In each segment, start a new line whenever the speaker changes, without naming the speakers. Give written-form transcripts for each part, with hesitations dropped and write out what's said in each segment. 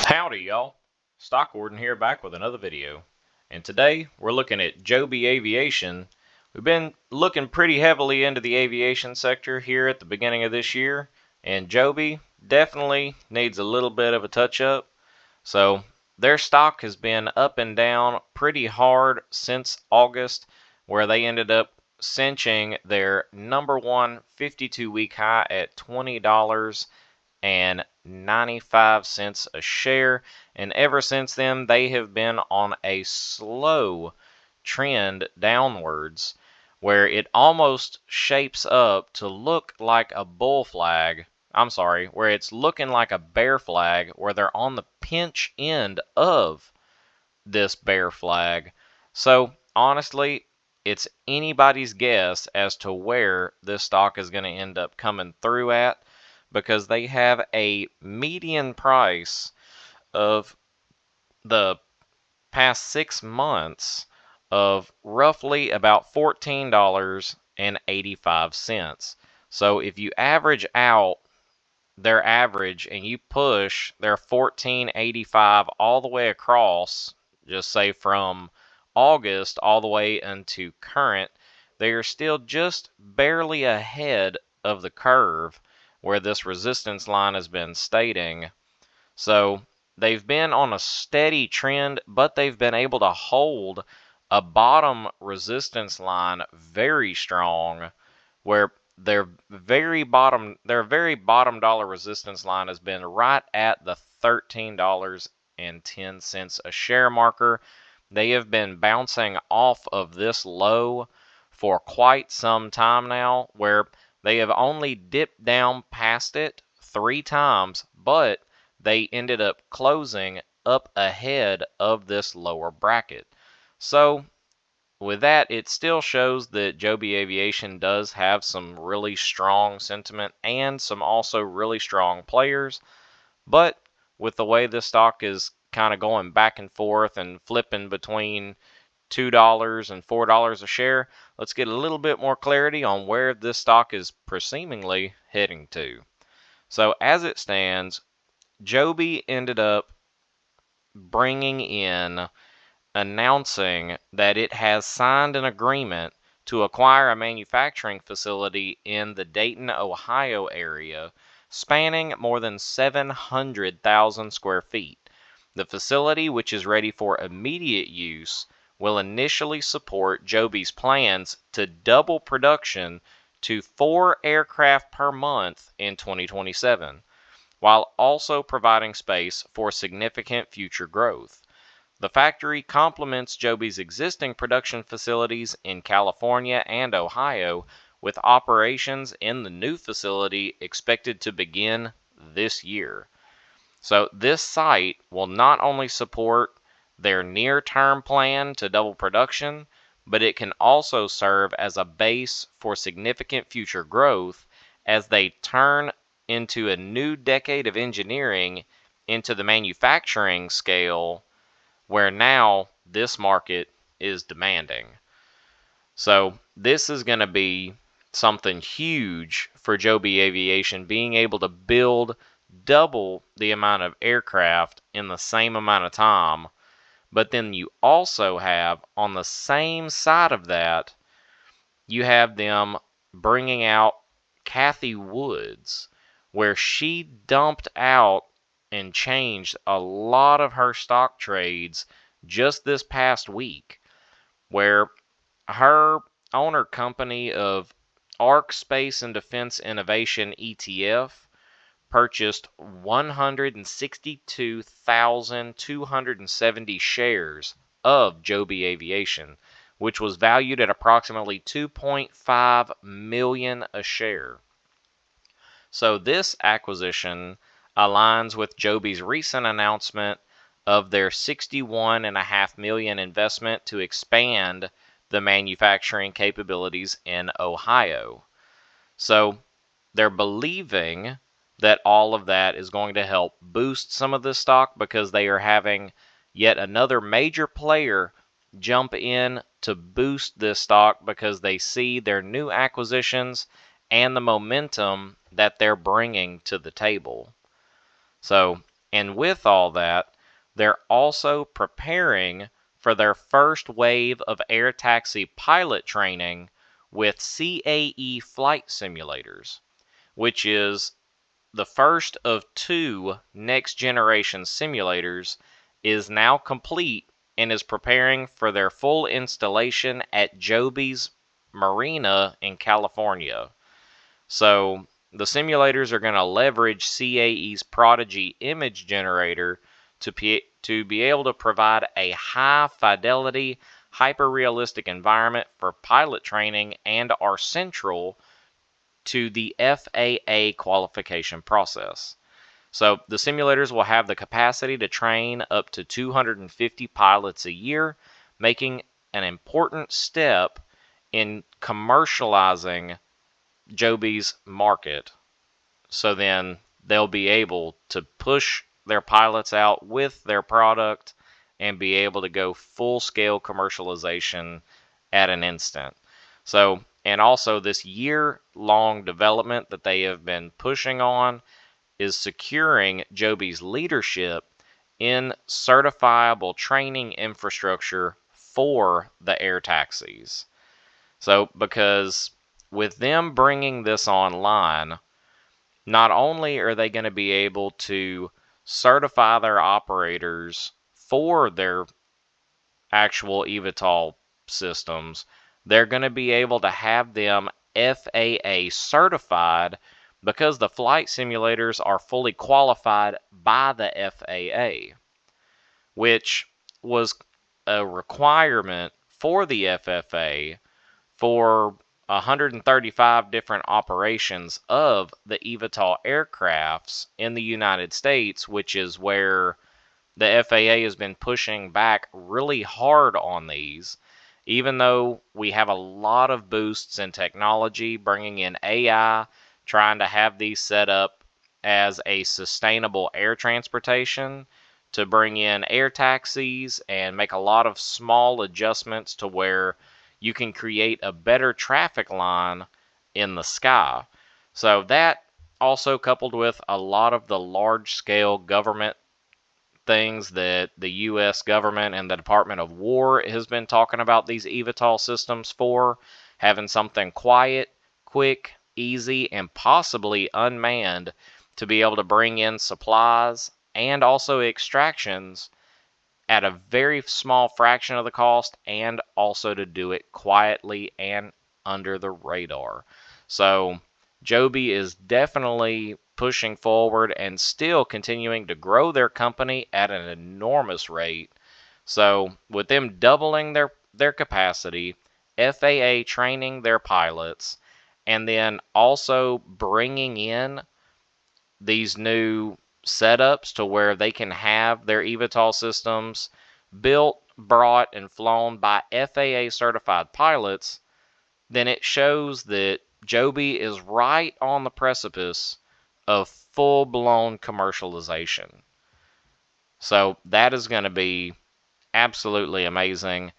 Howdy y'all, Stock Warden here back with another video. And today we're looking at JOBY Aviation. We've been looking pretty heavily into the aviation sector here at the beginning of this year, and JOBY definitely needs a little bit of a touch up. So their stock has been up and down pretty hard since August, where they ended up cinching their number one 52-week high at $20.95 a share, and ever since then they have been on a slow trend downwards where it almost shapes up to look like a bull flag. I'm sorry, where it's looking like a bear flag, where they're on the pinch end of this bear flag. So honestly, it's anybody's guess as to where this stock is going to end up coming through at, because they have a median price of the past 6 months of roughly about $14.85. So if you average out their average and you push their $14.85 all the way across, just say from August all the way into current, they are still just barely ahead of the curve where this resistance line has been stating. So they've been on a steady trend, but they've been able to hold a bottom resistance line very strong, where their very bottom dollar resistance line has been right at the $13.10 a share marker. They have been bouncing off of this low for quite some time now, where they have only dipped down past it 3 times, but they ended up closing up ahead of this lower bracket. So with that, it still shows that JOBY Aviation does have some really strong sentiment and some also really strong players. But with the way this stock is kind of going back and forth and flipping between $2 and $4 a share, let's get a little bit more clarity on where this stock is presumably heading to. So as it stands, JOBY ended up bringing in, announcing that it has signed an agreement to acquire a manufacturing facility in the Dayton, Ohio area, spanning more than 700,000 square feet. The facility, which is ready for immediate use, will initially support JOBY's plans to double production to 4 aircraft per month in 2027, while also providing space for significant future growth. The factory complements JOBY's existing production facilities in California and Ohio, with operations in the new facility expected to begin this year. So this site will not only support their near-term plan to double production, but it can also serve as a base for significant future growth as they turn into a new decade of engineering into the manufacturing scale, where now this market is demanding. So this is going to be something huge for JOBY Aviation, being able to build double the amount of aircraft in the same amount of time. But then you also have, on the same side of that, you have them bringing out Cathie Woods, where she dumped out and changed a lot of her stock trades just this past week, where her owner company of ARC Space and Defense Innovation ETF purchased 162,270 shares of JOBY Aviation, which was valued at approximately $2.5 million a share. So this acquisition aligns with JOBY's recent announcement of their $61.5 million investment to expand the manufacturing capabilities in Ohio. So they're believing that all of that is going to help boost some of this stock, because they are having yet another major player jump in to boost this stock, because they see their new acquisitions and the momentum that they're bringing to the table. So And with all that, they're also preparing for their first wave of air taxi pilot training with CAE flight simulators, which is the first of 2 next generation simulators is now complete and is preparing for their full installation at JOBY's Marina in California. So the simulators are going to leverage CAE's Prodigy image generator to be able to provide a high fidelity, hyper realistic environment for pilot training and are central to the FAA qualification process. So the simulators will have the capacity to train up to 250 pilots a year, making an important step in commercializing JOBY's market. So then they'll be able to push their pilots out with their product and be able to go full scale commercialization at an instant. So, and also this year-long development that they have been pushing on is securing JOBY's leadership in certifiable training infrastructure for the air taxis. So, because with them bringing this online, not only are they going to be able to certify their operators for their actual eVTOL systems, they're going to be able to have them FAA certified because the flight simulators are fully qualified by the FAA, which was a requirement for the FFA for 135 different operations of the eVTOL aircrafts in the United States, which is where the FAA has been pushing back really hard on these. Even though we have a lot of boosts in technology, bringing in AI, trying to have these set up as a sustainable air transportation, to bring in air taxis and make a lot of small adjustments to where you can create a better traffic line in the sky. So that also coupled with a lot of the large scale government things that the U.S. government and the Department of War has been talking about these eVTOL systems for, having something quiet, quick, easy, and possibly unmanned to be able to bring in supplies and also extractions at a very small fraction of the cost, and also to do it quietly and under the radar. So JOBY is definitely pushing forward and still continuing to grow their company at an enormous rate. So with them doubling their capacity, FAA training their pilots, and then also bringing in these new setups to where they can have their eVTOL systems built, brought, and flown by FAA certified pilots, then it shows that JOBY is right on the precipice of full-blown commercialization. So that is going to be absolutely amazing.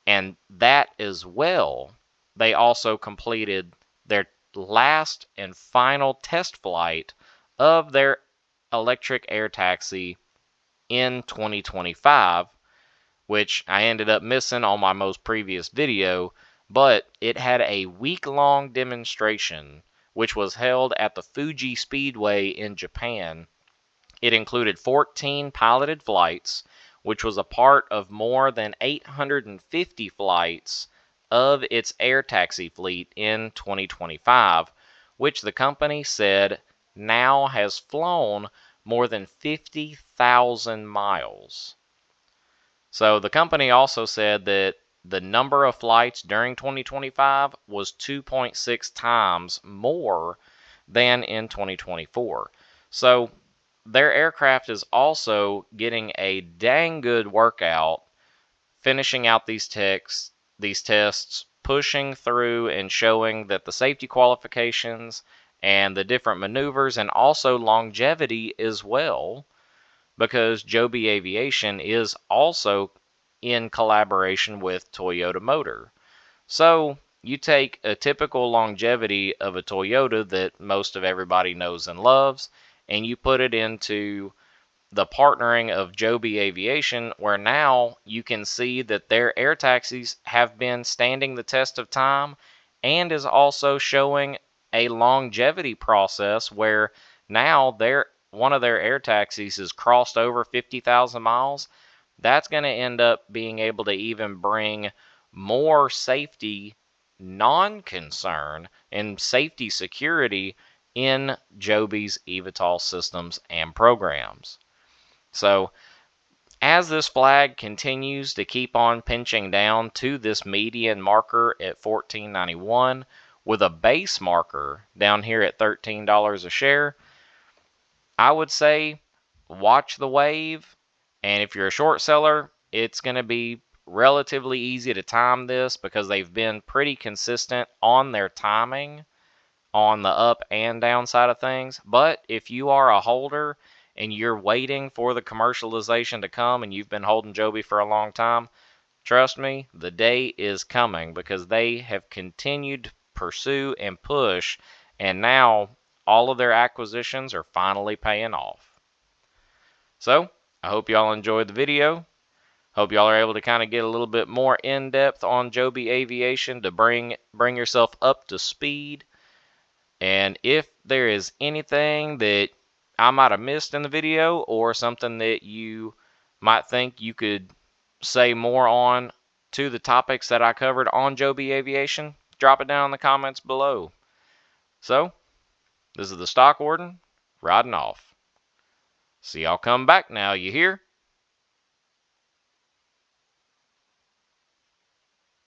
And that as well, they also completed their last and final test flight of their electric air taxi in 2025, which I ended up missing on my most previous video, but it had a week-long demonstration which was held at the Fuji Speedway in Japan. It included 14 piloted flights, which was a part of more than 850 flights of its air taxi fleet in 2025, which the company said now has flown more than 50,000 miles. So the company also said that the number of flights during 2025 was 2.6 times more than in 2024. So their aircraft is also getting a dang good workout, finishing out these tests, pushing through and showing that the safety qualifications and the different maneuvers and also longevity as well, because JOBY Aviation is also in collaboration with Toyota Motor. So you take a typical longevity of a Toyota that most of everybody knows and loves, and you put it into the partnering of JOBY Aviation, where now you can see that their air taxis have been standing the test of time and is also showing a longevity process where now one of their air taxis has crossed over 50,000 miles. That's going to end up being able to even bring more safety, non-concern, and safety security in JOBY's eVTOL systems and programs. So as this flag continues to keep on pinching down to this median marker at $14.91 with a base marker down here at $13 a share, I would say watch the wave. And if you're a short seller, it's going to be relatively easy to time this because they've been pretty consistent on their timing on the up and down side of things. But if you are a holder and you're waiting for the commercialization to come and you've been holding JOBY for a long time, trust me, the day is coming because they have continued to pursue and push, and now all of their acquisitions are finally paying off. So I hope y'all enjoyed the video. Hope y'all are able to kind of get a little bit more in depth on JOBY Aviation to bring yourself up to speed. And if there is anything that I might have missed in the video or something that you might think you could say more on to the topics that I covered on JOBY Aviation, drop it down in the comments below. So, this is the Stock Warden, riding off. See y'all come back now, you hear?